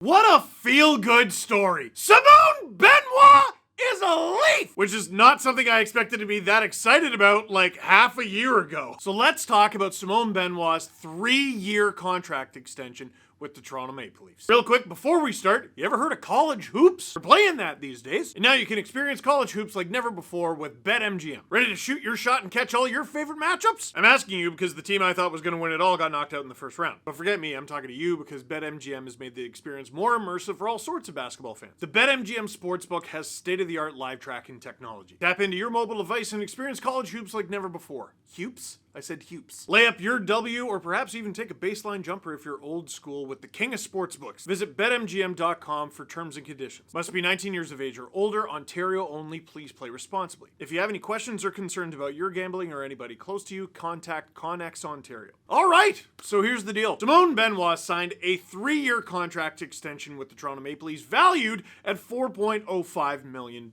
What a feel-good story. Simone Benoit is a Leaf, which is not something I expected to be that excited about like half a year ago. So let's talk about Simone Benoit's 3-year contract extension with the Toronto Maple Leafs. Real quick, before we start, you ever heard of college hoops? We're playing that these days. And now you can experience college hoops like never before with BetMGM. Ready to shoot your shot and catch all your favorite matchups? I'm asking you because the team I thought was going to win it all got knocked out in the first round. But forget me, I'm talking to you because BetMGM has made the experience more immersive for all sorts of basketball fans. The BetMGM Sportsbook has state-of-the-art live tracking technology. Tap into your mobile device and experience college hoops like never before. Hoops? I said hoops. Lay up your W or perhaps even take a baseline jumper if you're old school with the king of sportsbooks. Visit betmgm.com for terms and conditions. Must be 19 years of age or older, Ontario only. Please play responsibly. If you have any questions or concerns about your gambling or anybody close to you, contact Connex Ontario. All right, so here's the deal. Simone Benoit signed a 3-year contract extension with the Toronto Maple Leafs valued at $4.05 million.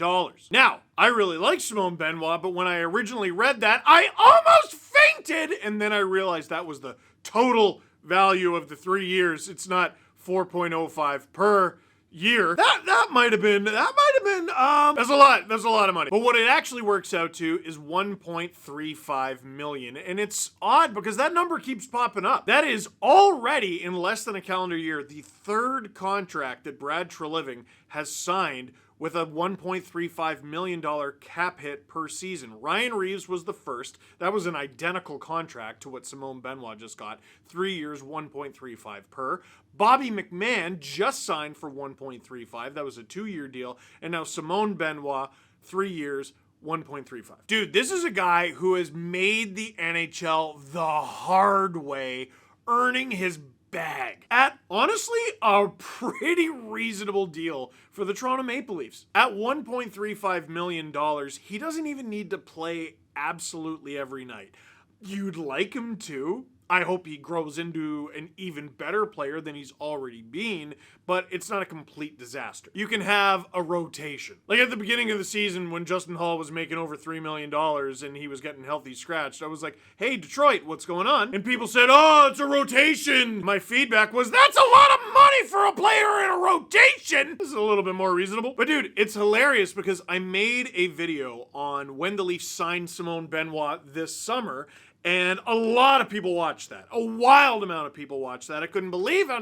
Now, I really like Simone Benoit, but when I originally read that, I almost fainted, and then I realized that was the total value of the 3 years. It's not 4.05 per year. That might have been that's a lot of money. But what it actually works out to is 1.35 million. And it's odd because that number keeps popping up. That is already in less than a calendar year the third contract that Brad Treliving has signed with a $1.35 million cap hit per season. Ryan Reeves was the first. That was an identical contract to what Simone Benoit just got. 3 years, 1.35 per. Bobby McMahon just signed for 1.35. That was a 2-year deal. And now Simone Benoit, 3 years, 1.35. Dude, this is a guy who has made the NHL the hard way, earning his bag at honestly a pretty reasonable deal for the Toronto Maple Leafs. At $1.35 million, he doesn't even need to play absolutely every night. You'd like him to. I hope he grows into an even better player than he's already been, but it's not a complete disaster. You can have a rotation. Like at the beginning of the season when Justin Hall was making over $3 million and he was getting healthy scratched, I was like, hey, Detroit, what's going on? And people said, oh, it's a rotation. My feedback was, that's a lot of money for a player in a rotation. This is a little bit more reasonable. But dude, it's hilarious because I made a video on when the Leafs signed Simone Benoit this summer, and a lot of people watched that. A wild amount of people watched that. I couldn't believe how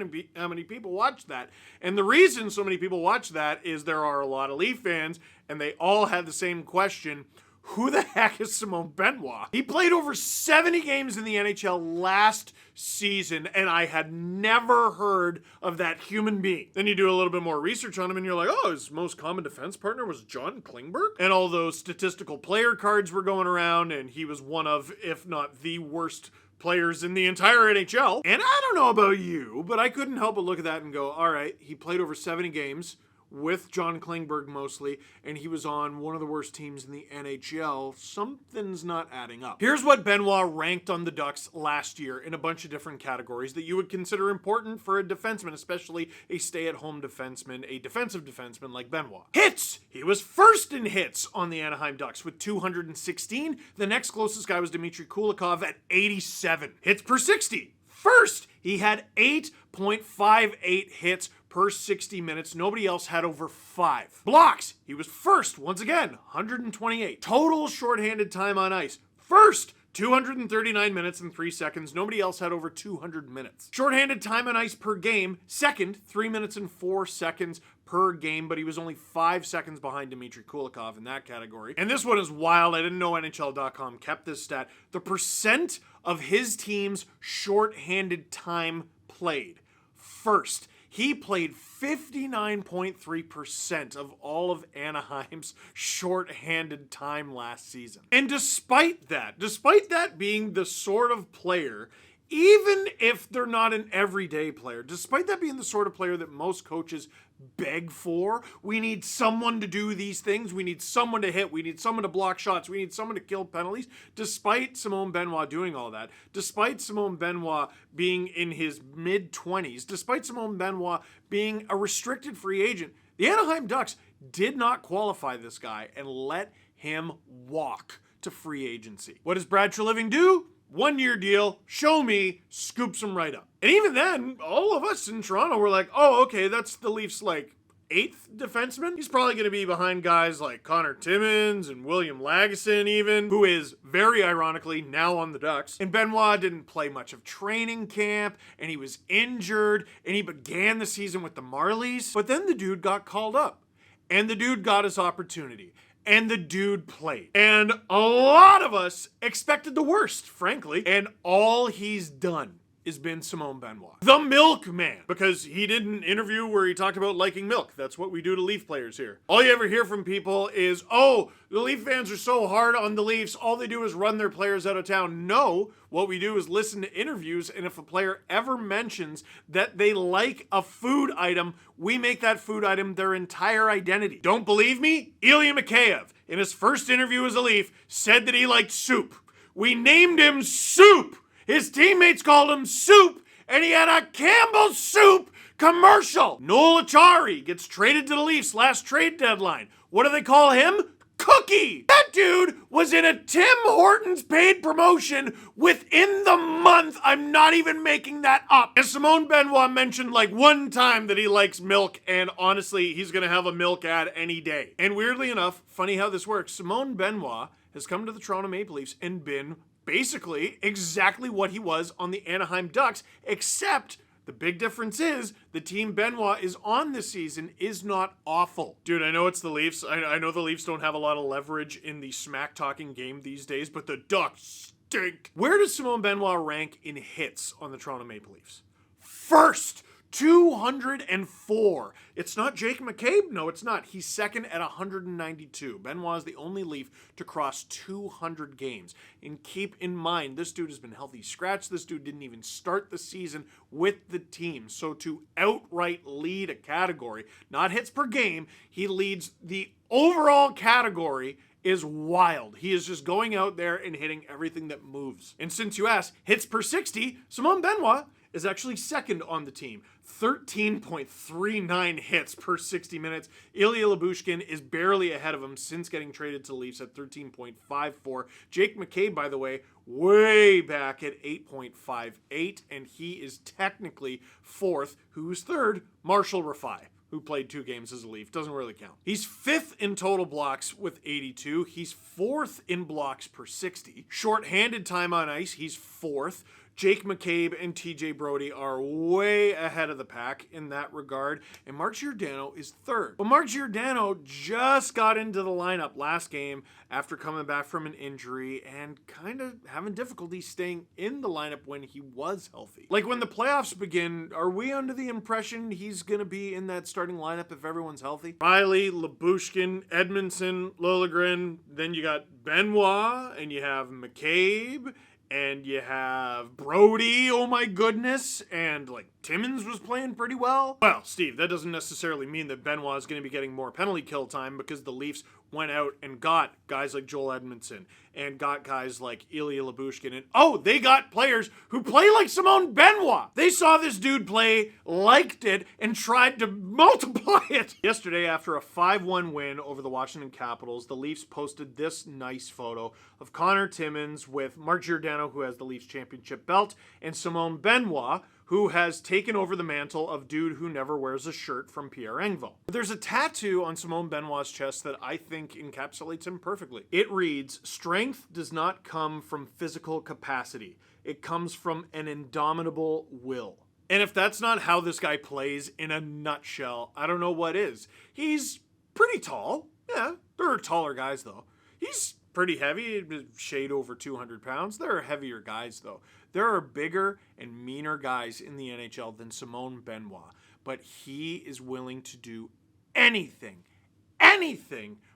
many people watched that. And the reason so many people watched that is there are a lot of Leaf fans, and they all had the same question. Who the heck is Simone Benoit? He played over 70 games in the NHL last season, and I had never heard of that human being. Then you do a little bit more research on him, and you're like, oh, his most common defense partner was John Klingberg? And all those statistical player cards were going around, and he was one of, if not the worst players in the entire NHL. And I don't know about you, but I couldn't help but look at that and go, all right, he played over 70 games with John Klingberg mostly, and he was on one of the worst teams in the NHL. Something's not adding up. Here's what Benoit ranked on the Ducks last year in a bunch of different categories that you would consider important for a defenseman, especially a stay-at-home defenseman, a defensive defenseman like Benoit. Hits! He was first in hits on the Anaheim Ducks with 216. The next closest guy was Dmitry Kulikov at 87. Hits per 60. First, he had 8.58 hits per 60 minutes. Nobody else had over 5. Blocks, he was first, once again, 128. Total shorthanded time on ice, first, 239 minutes and 3 seconds. Nobody else had over 200 minutes. Shorthanded time on ice per game, second, 3 minutes and 4 seconds per game, but he was only 5 seconds behind Dmitry Kulikov in that category. And this one is wild. I didn't know NHL.com kept this stat. The percent of his team's shorthanded time played. First, he played 59.3% of all of Anaheim's shorthanded time last season. And despite that being the sort of player, even if they're not an everyday player, despite that being the sort of player that most coaches beg for, we need someone to do these things, we need someone to hit, we need someone to block shots, we need someone to kill penalties. Despite Simone Benoit doing all that, despite Simone Benoit being in his mid-20s, despite Simone Benoit being a restricted free agent, the Anaheim Ducks did not qualify this guy and let him walk to free agency. What does Brad Treliving do? 1-year deal, show me, scoops him right up. And even then, all of us in Toronto were like, oh, okay, that's the Leafs' like 8th defenseman. He's probably going to be behind guys like Connor Timmins and William Lagesson even, who is very ironically now on the Ducks. And Benoit didn't play much of training camp, and he was injured, and he began the season with the Marlies. But then the dude got called up, and the dude got his opportunity. And the dude played. And a lot of us expected the worst, frankly. And all he's done has been Simon Benoit, the milkman, because he did an interview where he talked about liking milk. That's what we do to Leaf players here. All you ever hear from people is, oh, the Leaf fans are so hard on the Leafs, all they do is run their players out of town. No, what we do is listen to interviews, and if a player ever mentions that they like a food item, we make that food item their entire identity. Don't believe me? Ilya Mikheyev, in his first interview as a Leaf, said that he liked soup. We named him Soup. His teammates called him Soup, and he had a Campbell's Soup commercial. Noel Acciari gets traded to the Leafs last trade deadline. What do they call him? Cookie! That dude was in a Tim Hortons paid promotion within the month. I'm not even making that up. And Simon Benoit mentioned like one time that he likes milk, and honestly, he's gonna have a milk ad any day. And weirdly enough, funny how this works, Simon Benoit has come to the Toronto Maple Leafs and been basically exactly what he was on the Anaheim Ducks, except the big difference is the team Benoit is on this season is not awful. Dude, I know it's the Leafs. I know the Leafs don't have a lot of leverage in the smack-talking game these days, but the Ducks stink. Where does Simon Benoit rank in hits on the Toronto Maple Leafs? First! 204. It's not Jake McCabe. No, it's not. He's second at 192. Benoit is the only Leaf to cross 200 games. And keep in mind, this dude has been healthy scratch. This dude didn't even start the season with the team. So to outright lead a category, not hits per game, he leads the overall category is wild. He is just going out there and hitting everything that moves. And since you asked, hits per 60, Simon Benoit is actually second on the team. 13.39 hits per 60 minutes. Ilya Lyubushkin is barely ahead of him since getting traded to the Leafs at 13.54. Jake McCabe, by the way, way back at 8.58, and he is technically fourth. Who's third? Marshall Rafai, who played 2 games as a Leaf. Doesn't really count. He's 5th in total blocks with 82. He's 4th in blocks per 60. Short-handed time on ice, he's 4th. Jake McCabe and TJ Brodie are way ahead of the pack in that regard, and Mark Giordano is 3rd. But Mark Giordano just got into the lineup last game after coming back from an injury and kind of having difficulty staying in the lineup when he was healthy. Like, when the playoffs begin, are we under the impression he's going to be in that starting lineup if everyone's healthy? Riley, Lyubushkin, Edmondson, Liljegren, then you got Benoit, and you have McCabe, and you have Brodie, oh my goodness, and like Timmins was playing pretty well. Well, Steve, that doesn't necessarily mean that Benoit is going to be getting more penalty kill time, because the Leafs went out and got guys like Joel Edmondson and got guys like Ilya Lyubushkin, and oh, they got players who play like Simon Benoit. They saw this dude play, liked it, and tried to multiply it. Yesterday, after a 5-1 win over the Washington Capitals, the Leafs posted this nice photo of Connor Timmins with Mark Giordano, who has the Leafs championship belt, and Simon Benoit, who has taken over the mantle of dude who never wears a shirt from Pierre Engvall. There's a tattoo on Simon Benoit's chest that I think encapsulates him perfectly. It reads, "Strength does not come from physical capacity. It comes from an indomitable will." And if that's not how this guy plays in a nutshell, I don't know what is. He's pretty tall. Yeah, there are taller guys though. He's pretty heavy, shade over 200 pounds. There are heavier guys though. There are bigger and meaner guys in the NHL than Simon Benoit, but he is willing to do anything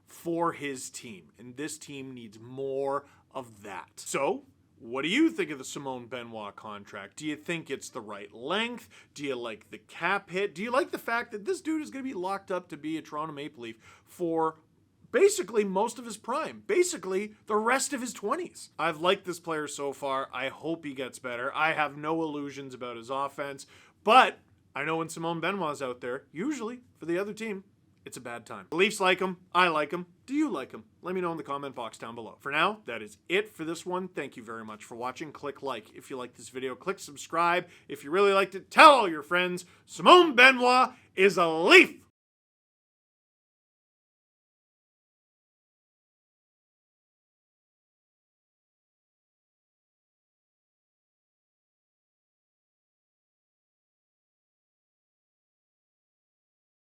for his team, and this team needs more of that. So, what do you think of the Simon Benoit contract? Do you think it's the right length? Do you like the cap hit? Do you like the fact that this dude is going to be locked up to be a Toronto Maple Leaf for basically most of his prime, basically the rest of his 20s. I've liked this player so far. I hope he gets better. I have no illusions about his offense, but I know when Simon Benoit's out there, usually for the other team, it's a bad time. The Leafs like him. I like him. Do you like him? Let me know in the comment box down below. For now, that is it for this one. Thank you very much for watching. Click like if you like this video. Click subscribe if you really liked it. Tell all your friends. Simone Benoit is a Leaf.